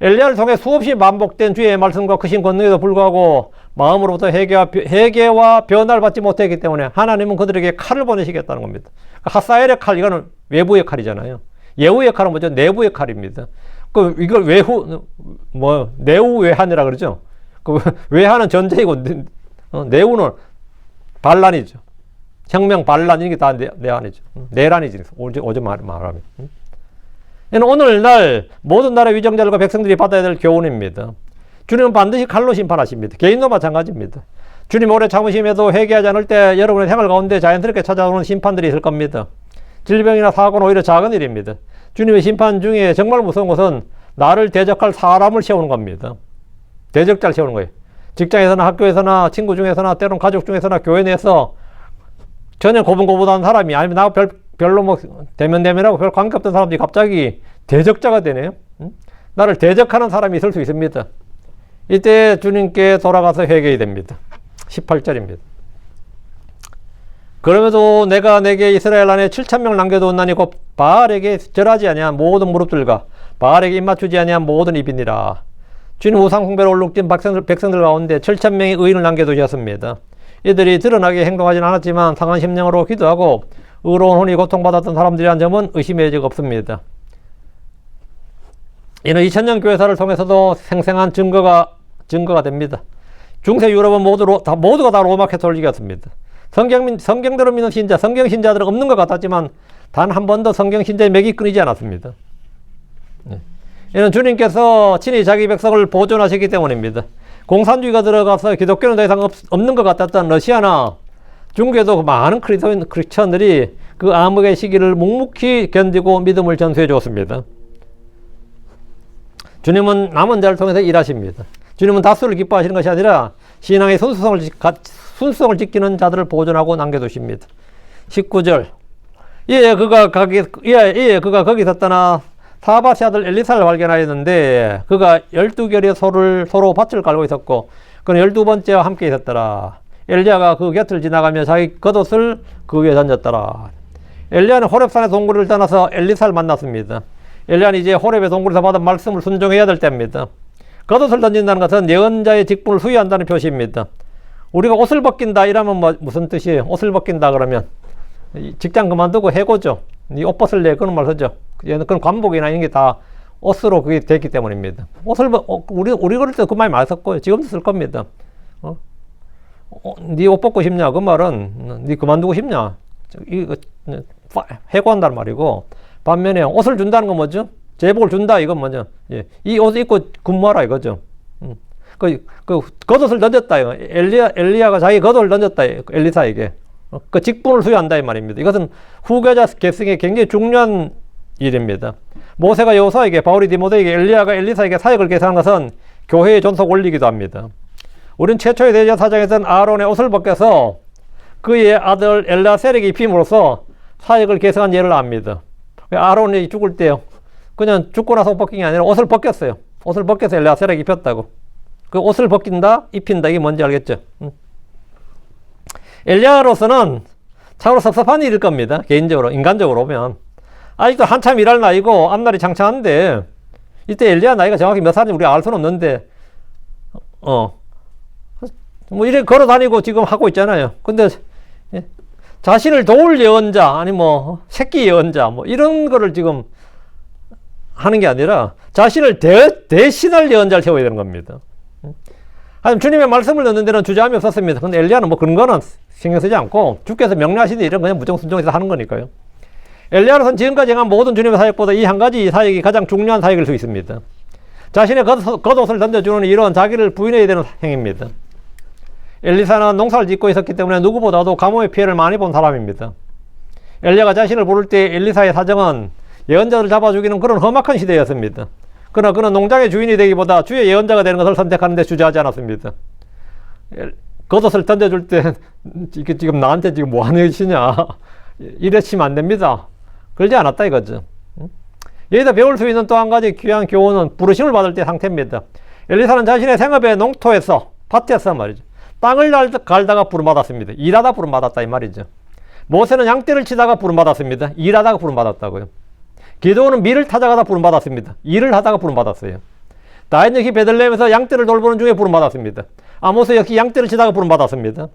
엘리야를 통해 수없이 반복된 주의 말씀과 크신 권능에도 불구하고 마음으로부터 회개와 변화를 받지 못했기 때문에 하나님은 그들에게 칼을 보내시겠다는 겁니다. 하사엘의 칼, 이거는 외부의 칼이잖아요. 예후의 칼은 뭐죠? 내부의 칼입니다. 이걸 내후 외환이라 그러죠. 외환은 전쟁이고 내후는 반란이죠. 혁명 반란 이게 다 내환이죠. 내란이지. 오전 말하면. 이는 오늘날 모든 나라의 위정자들과 백성들이 받아야 될 교훈입니다. 주님은 반드시 칼로 심판하십니다. 개인도 마찬가지입니다. 주님 오래 참으심에도 회개하지 않을 때 여러분의 생활 가운데 자연스럽게 찾아오는 심판들이 있을 겁니다. 질병이나 사고는 오히려 작은 일입니다. 주님의 심판 중에 정말 무서운 것은 나를 대적할 사람을 세우는 겁니다. 대적자를 세우는 거예요. 직장에서나 학교에서나 친구 중에서나 때로는 가족 중에서나 교회 내에서 전혀 고분고분한 사람이 아니면 나하고 별로 뭐 대면대면하고 별 관계없던 사람들이 갑자기 대적자가 되네요. 나를 대적하는 사람이 있을 수 있습니다. 이때 주님께 돌아가서 회개해야 됩니다. 18절입니다. 그러면서 내가 내게 이스라엘 안에 7,000명 남겨두었나니 곧 바알에게 절하지 아니한 모든 무릎들과 바알에게 입맞추지 아니한 모든 입이니라. 주님 우상 숭배로 얼룩진 백성들 가운데 7,000명의 의인을 남겨두셨습니다. 이들이 드러나게 행동하지는 않았지만 상한 심령으로 기도하고 의로운 혼이 고통받았던 사람들이란 점은 의심의 적 없습니다. 이는 2000년 교회사를 통해서도 생생한 증거가 됩니다. 중세 유럽은 모두가 다 로마 캐톨릭이었습니다. 성경대로 믿는 신자, 성경 신자들은 없는 것 같았지만 단 한 번도 성경 신자의 맥이 끊이지 않았습니다. 이는 주님께서 친히 자기 백성을 보존하시기 때문입니다. 공산주의가 들어가서 기독교는 더 이상 없는 것 같았던 러시아나 중국에도 많은 크리스천들이 그 암흑의 시기를 묵묵히 견디고 믿음을 전수해 주었습니다. 주님은 남은 자를 통해서 일하십니다. 주님은 다수를 기뻐하시는 것이 아니라 신앙의 순수성을 지키는 자들을 보존하고 남겨두십니다. 19절. 그가 거기서 떠나 사바시 아들 엘리사를 발견하였는데 그가 12결의 소를 서로 밭을 갈고 있었고 그는 12번째와 함께 있었더라. 엘리야가 그 곁을 지나가며 자기 겉옷을 그 위에 던졌더라. 엘리야는 호렙산의 동굴을 떠나서 엘리사를 만났습니다. 엘리야는 이제 호렙의 동굴에서 받은 말씀을 순종해야 될 때입니다. 겉옷을 던진다는 것은 예언자의 직분을 수여한다는 표시입니다. 우리가 옷을 벗긴다 이러면 무슨 뜻이에요? 옷을 벗긴다 그러면 직장 그만두고 해고죠. 네 옷 벗을래 그런 말 쓰죠. 그건 관복이나 이런 게 다 옷으로 그게 됐기 때문입니다. 우리 그럴 때 그 말 많이 썼고요. 지금도 쓸 겁니다. 네 옷 벗고 싶냐? 그 말은 네 그만두고 싶냐? 해고한다는 말이고 반면에 옷을 준다는 건 뭐죠? 제복을 준다 이건 뭐죠? 이 옷을 입고 근무하라 이거죠. 그 겉옷을 던졌다 이거. 엘리야가 자기 겉옷을 던졌다 엘리사에게. 그 직분을 수여한다 이 말입니다. 이것은 후계자 계승에 굉장히 중요한 일입니다. 모세가 여호수아에게, 바울이 디모데에게, 엘리야가 엘리사에게 사역을 계승한 것은 교회의 존속 원리이기도 합니다. 우린 최초의 대제사장에서는 아론의 옷을 벗겨서 그의 아들 엘라셀에게 입힘으로써 사역을 계승한 예를 압니다. 아론이 죽을 때요. 그냥 죽고 나서 옷 벗긴 게 아니라 옷을 벗겼어요. 옷을 벗겨서 엘라셀에게 입혔다고. 그 옷을 벗긴다, 입힌다 이게 뭔지 알겠죠? 엘리야로서는 참으로 섭섭한 일일 겁니다. 개인적으로, 인간적으로 보면. 아직도 한참 일할 나이고 앞날이 창창한데 이때 엘리야 나이가 정확히 몇 살인지 우리가 알 수는 없는데 뭐 이래 걸어 다니고 지금 하고 있잖아요. 근데 자신을 도울 예언자 아니 뭐 새끼 예언자 뭐 이런 거를 지금 하는 게 아니라 자신을 대신할 예언자를 세워야 되는 겁니다. 하지만 주님의 말씀을 넣는 데는 주저함이 없었습니다. 근데 엘리야는 뭐 그런 거는 신경 쓰지 않고 주께서 명령하시는 일은 그냥 무정 순종해서 하는 거니까요. 엘리야로서는 지금까지 행한 모든 주님의 사역보다 이 한 가지 사역이 가장 중요한 사역일 수 있습니다. 자신의 겉옷을 던져주는 이런 자기를 부인해야 되는 행위입니다. 엘리사는 농사를 짓고 있었기 때문에 누구보다도 가뭄의 피해를 많이 본 사람입니다. 엘리야가 자신을 부를 때 엘리사의 사정은 예언자를 잡아 죽이는 그런 험악한 시대였습니다. 그러나 그는 농장의 주인이 되기보다 주의 예언자가 되는 것을 선택하는 데 주저하지 않았습니다. 겉옷을 던져줄 때 이게 지금 나한테 지금 뭐 하는 짓이냐 이러시면 안 됩니다. 그러지 않았다 이거죠. 여기다 배울 수 있는 또 한 가지 귀한 교훈은 부르심을 받을 때 상태입니다. 엘리사는 자신의 생업의 농토에서 밭에서 말이죠. 땅을 갈다가 부름받았습니다. 일하다 부름받았다 이 말이죠. 모세는 양떼를 치다가 부름받았습니다. 일하다가 부름받았다고요. 기도는 밀을 타다가 부름받았습니다. 일을 하다가 부름받았어요. 다윗 역시 베들레헴에서 양떼를 돌보는 중에 부름받았습니다. 아모스 역시 양떼를 치다가 부름받았습니다.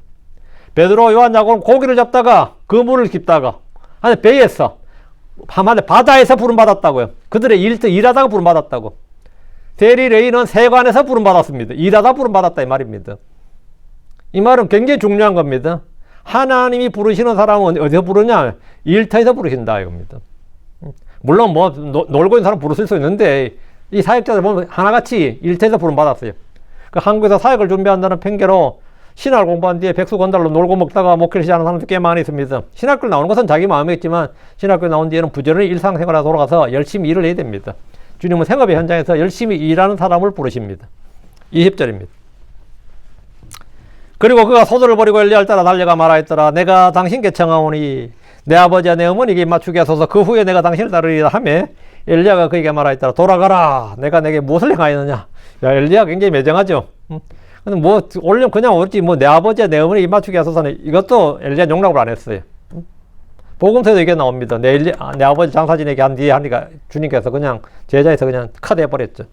베드로, 요한, 야고보는 고기를 잡다가 그물을 깁다가 아니 배에서 한마디 바다에서 부름받았다고요. 그들의 일하다가 부름받았다고. 세리, 레위는 세관에서 부름받았습니다. 일하다 부름받았다 이 말입니다. 이 말은 굉장히 중요한 겁니다. 하나님이 부르시는 사람은 어디서 부르냐? 일터에서 부르신다 이겁니다. 물론 뭐 놀고 있는 사람 부르실 수 있는데 이 사역자들 보면 하나같이 일터에서 부름받았어요. 그 한국에서 사역을 준비한다는 핑계로 신학을 공부한 뒤에 백수 건달로 놀고 먹다가 목회를 시작하는 사람도 꽤 많이 있습니다. 신학교 나오는 것은 자기 마음이겠지만 신학교 나온 뒤에는 부지런히 일상생활에 돌아가서 열심히 일을 해야 됩니다. 주님은 생업의 현장에서 열심히 일하는 사람을 부르십니다. 20절입니다. 그리고 그가 소들을 버리고 엘리야를 따라 달려가 말하였더라. 내가 당신께 청하오니 내 아버지와 내 어머니에게 맞추게 하소서. 그 후에 내가 당신을 따르리라 하며 엘리야가 그에게 말하였더라. 돌아가라. 내가 내게 무엇을 행하였느냐. 야, 엘리야가 굉장히 매정하죠. 근데 뭐 올려면 그냥 오지 뭐 내 아버지와 내 어머니에게 맞추게 하소서는 이것도 엘리야 용납을 안 했어요. 복음서에도 이게 나옵니다. 내 아버지 장사진에게 한 뒤에 하니까 주님께서 그냥 제자에서 그냥 카드 해버렸죠.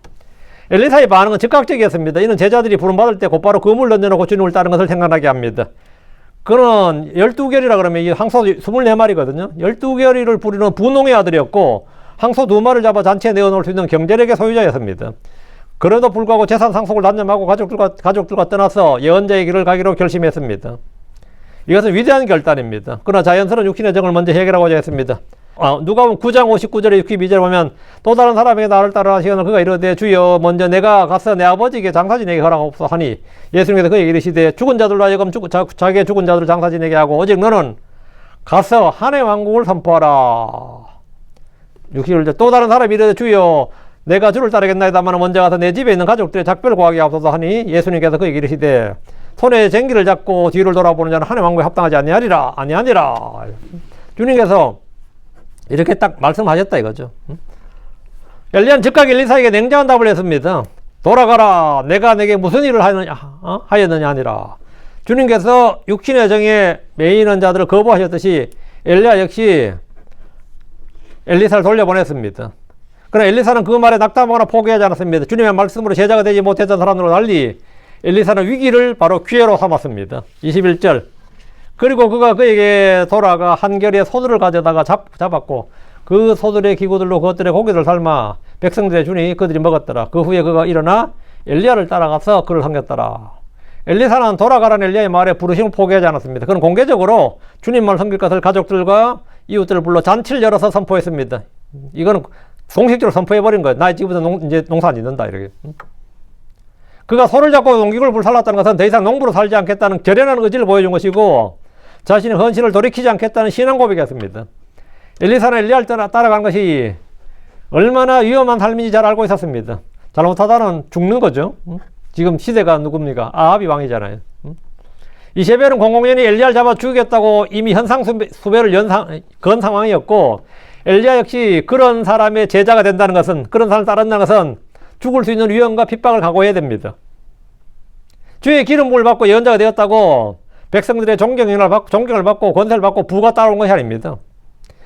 엘리사의 반응은 즉각적이었습니다. 이는 제자들이 부름받을 때 곧바로 그물 던져놓고 주님을 따른 것을 생각나게 합니다. 그는 12결이라 그러면 이 항소 24마리거든요. 12결이를 부리는 분홍의 아들이었고 항소 2마리를 잡아 잔치에 내어놓을 수 있는 경제력의 소유자였습니다. 그래도 불구하고 재산 상속을 단념하고 가족들과 떠나서 예언자의 길을 가기로 결심했습니다. 이것은 위대한 결단입니다. 그러나 자연스러운 육신의 정을 먼저 해결하고자 했습니다. 누가복음 9장 59절에 62절에 보면 또 다른 사람에게 나를 따르라 하시거늘 그가 이르되 주여 먼저 내가 가서 내 아버지에게 장사진에게 허락하옵소서 하니 예수님께서 그에게 이르시되 죽은 자들로 하여금 자기의 죽은 자들을 장사진에게 하고 오직 너는 가서 하나님의 왕국을 선포하라. 61절 또 다른 사람이 이르되 주여 내가 주를 따르겠나이다만 먼저 가서 내 집에 있는 가족들의 작별을 구하게 하옵소서 하니 예수님께서 그에게 이르시되 손에 쟁기를 잡고 뒤를 돌아보는 자는 하나님의 왕국에 합당하지 아니하니라. 주님께서 이렇게 딱 말씀하셨다 이거죠. 엘리야는 즉각 엘리사에게 냉정한 답을 했습니다. 돌아가라. 내가 내게 무슨 일을 하였느냐 아니라. 주님께서 육신의 정에 매이는 자들을 거부하셨듯이 엘리야 역시 엘리사를 돌려보냈습니다. 그러나 엘리사는 그 말에 낙담하거나 포기하지 않았습니다. 주님의 말씀으로 제자가 되지 못했던 사람으로 달리 엘리사는 위기를 바로 기회로 삼았습니다. 21절 그리고 그가 그에게 돌아가 한 결의 소들을 가져다가 잡았고 그 소들의 기구들로 그것들의 고기를 삶아 백성들의 주니 그들이 먹었더라. 그 후에 그가 일어나 엘리야를 따라가서 그를 섬겼더라. 엘리사는 돌아가라는 엘리야의 말에 부르심을 포기하지 않았습니다. 그는 공개적으로 주님만 섬길 것을 가족들과 이웃들을 불러 잔치를 열어서 선포했습니다. 이거는 공식적으로 선포해버린 거예요. 나 지금부터 이제 농사 안 짓는다 이렇게. 그가 소를 잡고 농기구를 불살랐다는 것은 더 이상 농부로 살지 않겠다는 결연한 의지를 보여준 것이고 자신의 헌신을 돌이키지 않겠다는 신앙 고백이었습니다. 엘리사는 엘리야를 따라간 것이 얼마나 위험한 삶인지 잘 알고 있었습니다. 잘못하다는 죽는 거죠. 지금 시대가 누굽니까? 아합이 왕이잖아요. 이세벨은 공공연히 엘리야를 잡아 죽이겠다고 이미 현상 수배를 건 상황이었고 엘리야 역시 그런 사람의 제자가 된다는 것은 그런 사람을 따른다는 것은 죽을 수 있는 위험과 핍박을 각오해야 됩니다. 주의 기름 부음을 받고 예언자가 되었다고 백성들의 존경을 받고 권세를 받고 부가 따라온 것이 아닙니다.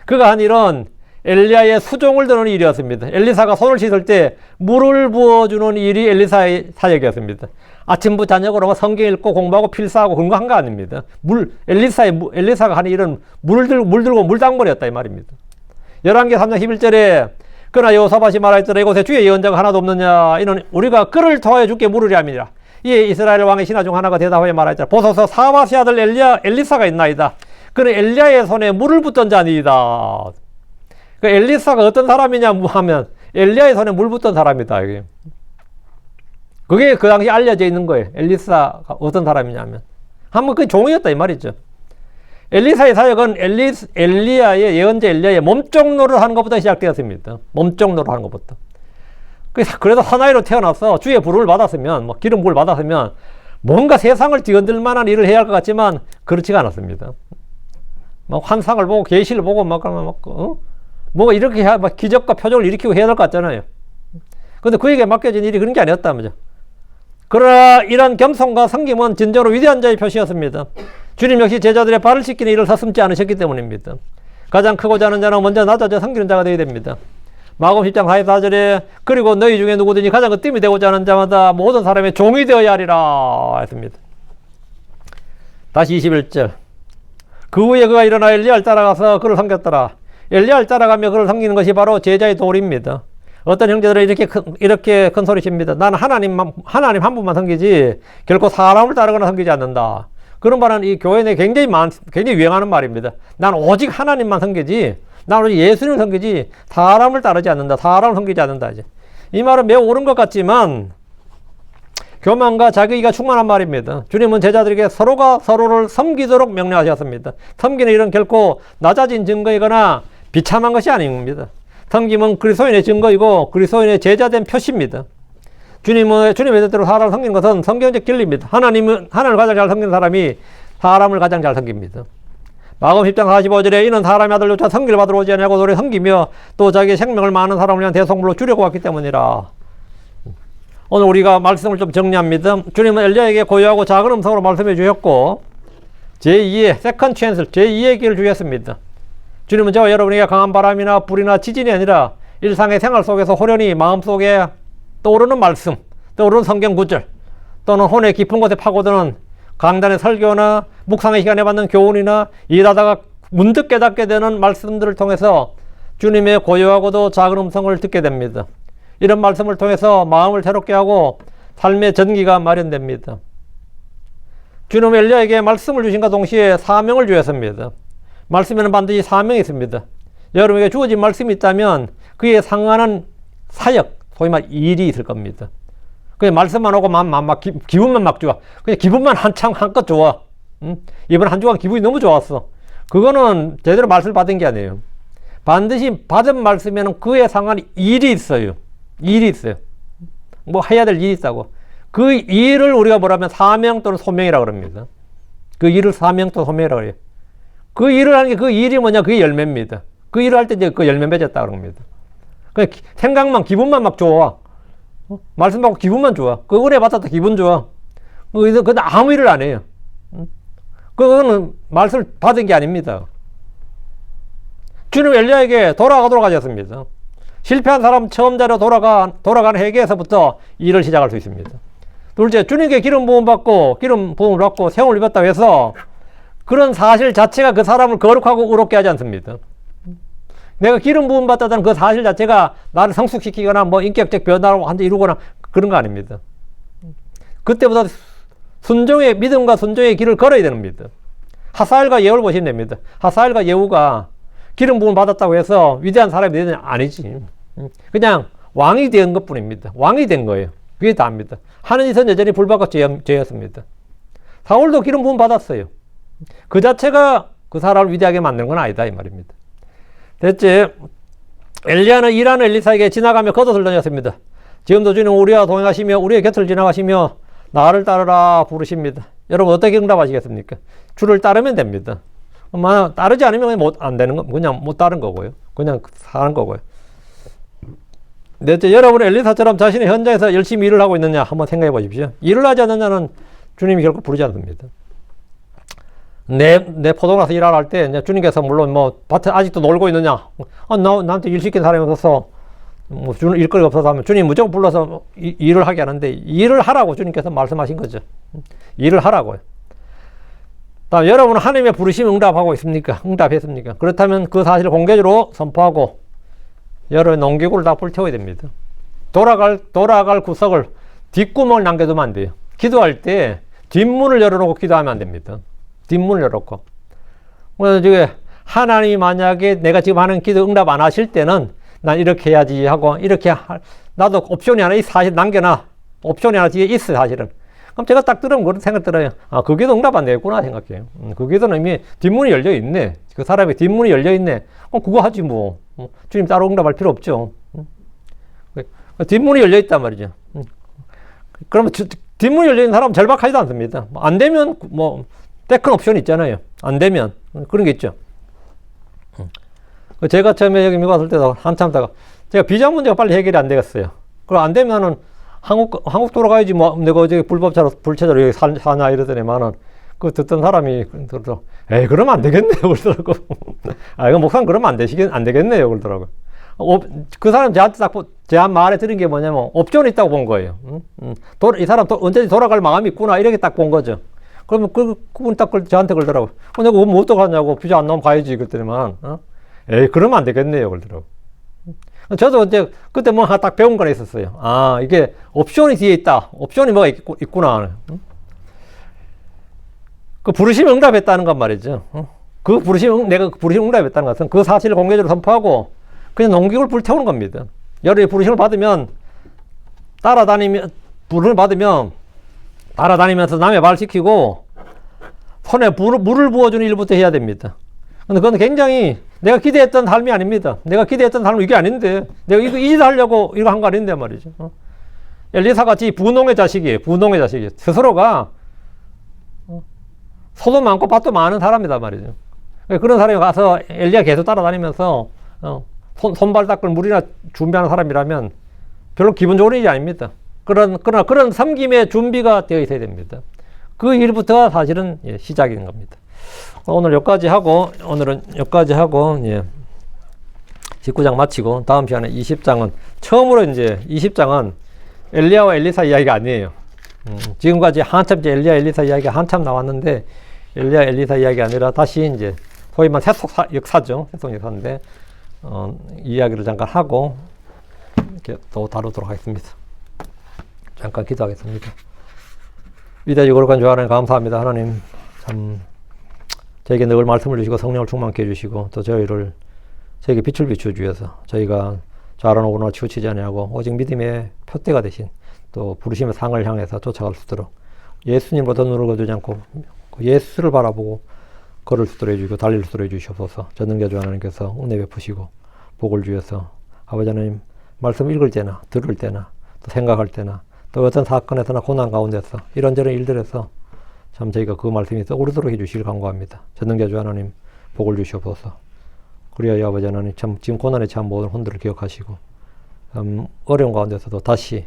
그가 한 일은 엘리야의 수종을 드는 일이었습니다. 엘리사가 손을 씻을 때 물을 부어주는 일이 엘리사의 사역이었습니다. 아침부터 저녁으로 성경 읽고 공부하고 필사하고 그런 거 한 거 아닙니다. 엘리사가 하는 일은 물 들고 물당벌이었다 이 말입니다. 11개 3장 11절에 그러나 여호사밧이 말하였더라 이곳에 주의 예언자가 하나도 없느냐 이는 우리가 그를 통하여 주께 물으려 함이니라. 이에 이스라엘 왕의 신하 중 하나가 대답하여 말하였더라 보소서 사밧의 아들 엘리사가 있나이다. 그는 엘리야의 손에 물을 붓던 자니이다. 그 엘리사가 어떤 사람이냐 하면 엘리야의 손에 물 붓던 사람이다. 이게. 그게 그 당시 알려져 있는 거예요. 엘리사가 어떤 사람이냐면 한번 그 종이었다 이 말이죠. 엘리사의 사역은 엘리야의 예언자 엘리야의 몸종 노릇을 하는 것부터 시작되었습니다. 몸종 노릇을 하는 것부터. 그래서 사나이로 태어나서 주의 부름을 받았으면 뭐 기름 부음을 받았으면 뭔가 세상을 뒤흔들 만한 일을 해야 할 것 같지만 그렇지가 않았습니다. 막 환상을 보고 계시를 보고 뭐 이렇게 막 기적과 표적을 일으키고 해야 될 것 같잖아요. 근데 그에게 맡겨진 일이 그런 게 아니었다면요. 그러나 이런 겸손과 섬김은 진정으로 위대한 자의 표시였습니다. 주님 역시 제자들의 발을 씻기는 일을 서슴지 않으셨기 때문입니다. 가장 크고자 하는 자는 먼저 낮아져 섬기는 자가 되어야 됩니다. 마가복음 10장 44절에 그리고 너희 중에 누구든지 가장 으뜸이 되고자 하는 자마다 모든 사람의 종이 되어야 하리라 했습니다. 다시 21절. 그 후에 그가 일어나 엘리야를 따라가서 그를 섬겼더라. 엘리야를 따라가며 그를 섬기는 것이 바로 제자의 도리입니다. 어떤 형제들은 이렇게 큰 소리칩니다. 나는 하나님 한 분만 섬기지 결코 사람을 따르거나 섬기지 않는다. 그런 말은 이 교회 내에 굉장히 유행하는 말입니다. 난 오직 하나님만 섬기지, 난 오직 예수님을 섬기지 사람을 따르지 않는다. 사람을 섬기지 않는다. 이제. 이 말은 매우 옳은 것 같지만 교만과 자기가 충만한 말입니다. 주님은 제자들에게 서로가 서로를 섬기도록 명령하셨습니다. 섬기는 일은 결코 낮아진 증거이거나 비참한 것이 아닙니다. 섬김은 그리스도인의 증거이고 그리스도인의 제자된 표시입니다. 주님의 뜻대로 사람을 섬기는 것은 성경적 진리입니다. 하나님을 가장 잘 섬기는 사람이 사람을 가장 잘 섬깁니다. 마가복음 10장 45절에 이는 사람의 아들 쫓아 섬기를 받으러 오지 아니하고 오래 섬기며 또 자기의 생명을 많은 사람을 위한 대속물로 주려고 왔기 때문이라. 오늘 우리가 말씀을 좀 정리합니다. 주님은 엘리야에게 고요하고 작은 음성으로 말씀해 주셨고 제2의 세컨드 찬스, 제2의 기회를 주셨습니다. 주님은 저와 여러분에게 강한 바람이나 불이나 지진이 아니라 일상의 생활 속에서 호련히 마음속에 떠오르는 말씀, 떠오르는 성경 구절 또는 혼의 깊은 곳에 파고드는 강단의 설교나 묵상의 시간에 받는 교훈이나 일하다가 문득 깨닫게 되는 말씀들을 통해서 주님의 고요하고도 작은 음성을 듣게 됩니다. 이런 말씀을 통해서 마음을 새롭게 하고 삶의 전기가 마련됩니다. 주님은 엘리야에게 말씀을 주신과 동시에 사명을 주셨습니다. 말씀에는 반드시 사명이 있습니다. 여러분에게 주어진 말씀이 있다면 그에 상관한 사역, 소위 말 일이 있을 겁니다. 그냥 말씀만 오고 기분만 막 좋아. 그냥 기분만 한껏 좋아. 이번 한 주간 기분이 너무 좋았어. 그거는 제대로 말씀을 받은 게 아니에요. 반드시 받은 말씀에는 그에 상관한 일이 있어요. 일이 있어요. 뭐 해야 될 일이 있다고. 그 일을 우리가 뭐라면 사명 또는 소명이라고 합니다. 그 일을 사명 또는 소명이라고 해요. 그 일을 하는 게 그 일이 뭐냐? 그게 열매입니다. 그 일을 할 때 이제 그 열매 맺었다고 합니다. 그냥 생각만, 기분만 막 좋아. 말씀 받고 기분만 좋아. 그 은혜 받았다 기분 좋아. 근데 아무 일을 안 해요. 그거는 말씀을 받은 게 아닙니다. 주님 엘리야에게 돌아가도록 하셨습니다. 실패한 사람 처음 자리로 돌아간 회개에서부터 일을 시작할 수 있습니다. 둘째, 주님께 기름 부음 받고 세움을 입었다고 해서 그런 사실 자체가 그 사람을 거룩하고 의롭게 하지 않습니다. 내가 기름 부음 받았다는 그 사실 자체가 나를 성숙시키거나 뭐 인격적 변화를 한데 이루거나 그런 거 아닙니다. 그때부터 믿음과 순종의 길을 걸어야 됩니다. 하사엘과 예후를 보시면 됩니다. 하사엘과 예후가 기름 부음을 받았다고 해서 위대한 사람이 되는 아니지. 그냥 왕이 된 것 뿐입니다. 왕이 된 거예요. 그게 다입니다. 하는 짓은 여전히 불법과 죄였습니다. 사울도 기름 부음 받았어요. 그 자체가 그 사람을 위대하게 만드는 건 아니다 이 말입니다. 대체 엘리야는 일하는 엘리사에게 지나가며 겉옷을 던졌습니다. 지금도 주님 우리와 동행하시며 우리의 곁을 지나가시며 나를 따르라 부르십니다. 여러분 어떻게 응답하시겠습니까? 주를 따르면 됩니다. 따르지 않으면 안 되는 거, 그냥 못 따른 거고요. 그냥 사는 거고요. 넷째, 여러분은 엘리사처럼 자신의 현장에서 열심히 일을 하고 있느냐 한번 생각해 보십시오. 일을 하지 않는 자는 주님이 결코 부르지 않습니다. 내 포도나서 일하러 할 때 주님께서 물론 뭐 밭에 아직도 놀고 있느냐, 나한테 일 시킨 사람이 없어서 뭐 주는 일거리가 없어서 하면 주님 무조건 불러서 일을 하게 하는데 일을 하라고 주님께서 말씀하신 거죠. 일을 하라고요. 다음, 여러분은 하나님의 부르심에 응답하고 있습니까? 응답했습니까? 그렇다면 그 사실을 공개적으로 선포하고 여러분의 농기구를 다 불태워야 됩니다. 돌아갈 구석을 뒷구멍을 남겨두면 안 돼요. 기도할 때 뒷문을 열어놓고 기도하면 안 됩니다. 뒷문을 열어놓고. 그래서 하나님이 만약에 내가 지금 하는 기도 응답 안 하실 때는 난 이렇게 해야지 하고 나도 옵션이 하나 이 사실 남겨놔. 옵션이 하나 뒤에 있어 사실은. 그럼 제가 딱 들으면 그런 생각 들어요. 아, 그 기도 응답 안 되겠구나 생각해요. 그 기도는 이미 뒷문이 열려 있네. 그 사람의 뒷문이 열려 있네. 그거 하지 뭐. 주님 따로 응답할 필요 없죠. 뒷문이 열려 있단 말이죠. 그러면 뒷문이 열려 있는 사람은 절박하지도 않습니다. 안 되면 세컨 옵션이 있잖아요. 안 되면 그런 게 있죠. 제가 처음에 여기 미국 왔을 때도 한참 있다가 제가 비자 문제가 빨리 해결이 안 되겠어요. 그럼 안 되면은 한국 돌아가야지 내가 어제 불체자로 여기 사냐 이러더니만은 그 듣던 사람이 그러더라고. 에이, 그러면 안 되겠네요. 그러더라고. 아, 이거 목사님 그러면 안 되겠네요. 그러더라고. 그 사람 제 말에 들은 게 뭐냐면, 옵션이 있다고 본 거예요. 이 사람 언제든지 돌아갈 마음이 있구나. 이렇게 딱 본 거죠. 그러면 그분 딱 저한테 그러더라고. 내가 뭐 어떡하냐고. 비자 안 나오면 가야지. 그랬더니만, 에이, 그러면 안 되겠네요. 그러더라고. 저도 이제 그때 뭐 하나 딱 배운 거가 있었어요. 아, 이게 옵션이 뒤에 있다. 옵션이 뭐가 있구나. 그 부르심에 응답했다는 건 말이죠. 내가 그 부르심에 응답했다는 것은 그 사실을 공개적으로 선포하고 그냥 농기구를 불태우는 겁니다. 여러분이 부르심을 받으면 부르심을 받으면 따라다니면서 남의 말 시키고 손에 물을 부어주는 일부터 해야 됩니다. 근데 그건 굉장히 내가 기대했던 삶이 아닙니다. 내가 기대했던 삶은 이게 아닌데 내가 이 짓 하려고 이거 한 거 아닌데 말이죠. 엘리사 같이 분홍의 자식이에요. 스스로가 소도 많고 밭도 많은 사람이다 말이죠. 그런 사람이 가서 엘리야 계속 따라다니면서 손발 닦을 물이나 준비하는 사람이라면 별로 기분 좋은 일이 아닙니다. 그러나 그런 섬김의 준비가 되어 있어야 됩니다. 그 일부터가 사실은 시작인 겁니다. 오늘은 여기까지 하고 19장 마치고 다음 시간에 20장은 처음으로 이제 20장은 엘리야와 엘리사 이야기가 아니에요. 지금까지 한참 이제 엘리야 엘리사 이야기가 한참 나왔는데 엘리야 엘리사 이야기가 아니라 다시 이제 소위 말하는 세속 역사죠. 세속 역사인데 이야기를 잠깐 하고 이렇게 또 다루도록 하겠습니다. 잠깐 기도하겠습니다. 위대하시고 거룩한 주 하나님 감사합니다. 하나님 참 저에게 늘 말씀을 주시고 성령을 충만케 해주시고 또 저에게 빛을 비추어 주셔서 저희가 좌로나 우로나 치우치지 아니하고 오직 믿음의 표대가 되신 또 부르심의 상을 향해서 쫓아갈 수 있도록 예수님으로 더 눈을 거두지 않고 예수를 바라보고 걸을 수 있도록 해주시고 달릴 수 있도록 해주시옵소서. 전능자주 하나님께서 은혜 베푸시고 복을 주셔서 아버지 하나님 말씀 읽을 때나 들을 때나 또 생각할 때나 또 어떤 사건에서나 고난 가운데서 이런저런 일들에서 참 저희가 그 말씀이 떠오르도록 해주시길 간구합니다. 전능자주 하나님 복을 주시옵소서. 그리하여 아버지 하나님 참 지금 고난에 처한 모든 혼들을 기억하시고 어려운 가운데서도 다시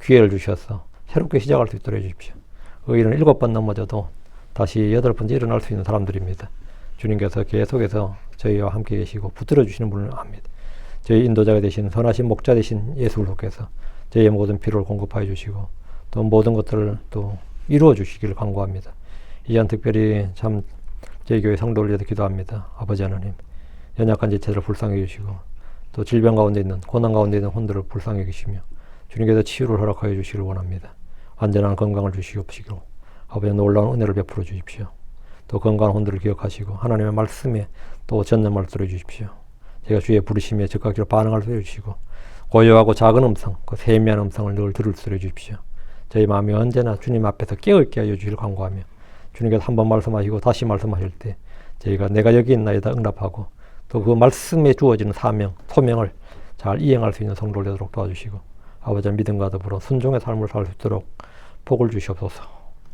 기회를 주셔서 새롭게 시작할 수 있도록 해주십시오. 의인은 7번 넘어져도 다시 8번째 일어날 수 있는 사람들입니다. 주님께서 계속해서 저희와 함께 계시고 붙들어 주시는 분을 압니다. 저희 인도자가 되신 선하신 목자 되신 예수 그리스도께서 저희의 모든 필요를 공급하여 주시고 또 모든 것들을 또 이루어 주시기를 간구합니다. 이 시간 특별히 참 저희 교회 성도를 위해서 기도합니다. 아버지 하나님 연약한 지체들을 불쌍히 여기시고 또 질병 가운데 있는 고난 가운데 있는 혼들을 불쌍히 여기시며 주님께서 치유를 허락하여 주시기를 원합니다. 완전한 건강을 주시옵시고 아버지 놀라운 은혜를 베풀어 주십시오. 또 건강한 혼들을 기억하시고 하나님의 말씀에 또 전념을 들어 주십시오. 제가 주의 부르심에 즉각적으로 반응할 수 해주시고 고요하고 작은 음성, 그 세미한 음성을 늘 들을 수 해주십시오. 저희 마음이 언제나 주님 앞에서 깨어있게 하여 주시기를 간구하며 주님께서 한번 말씀하시고 다시 말씀하실 때 저희가 내가 여기 있나이다 응답하고 또 그 말씀에 주어지는 사명, 소명을 잘 이행할 수 있는 성도를 되도록 도와주시고 아버지의 믿음과 더불어 순종의 삶을 살 수 있도록 복을 주시옵소서.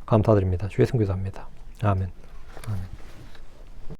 감사드립니다. 주의 승 기도합니다. 아멘. 아멘.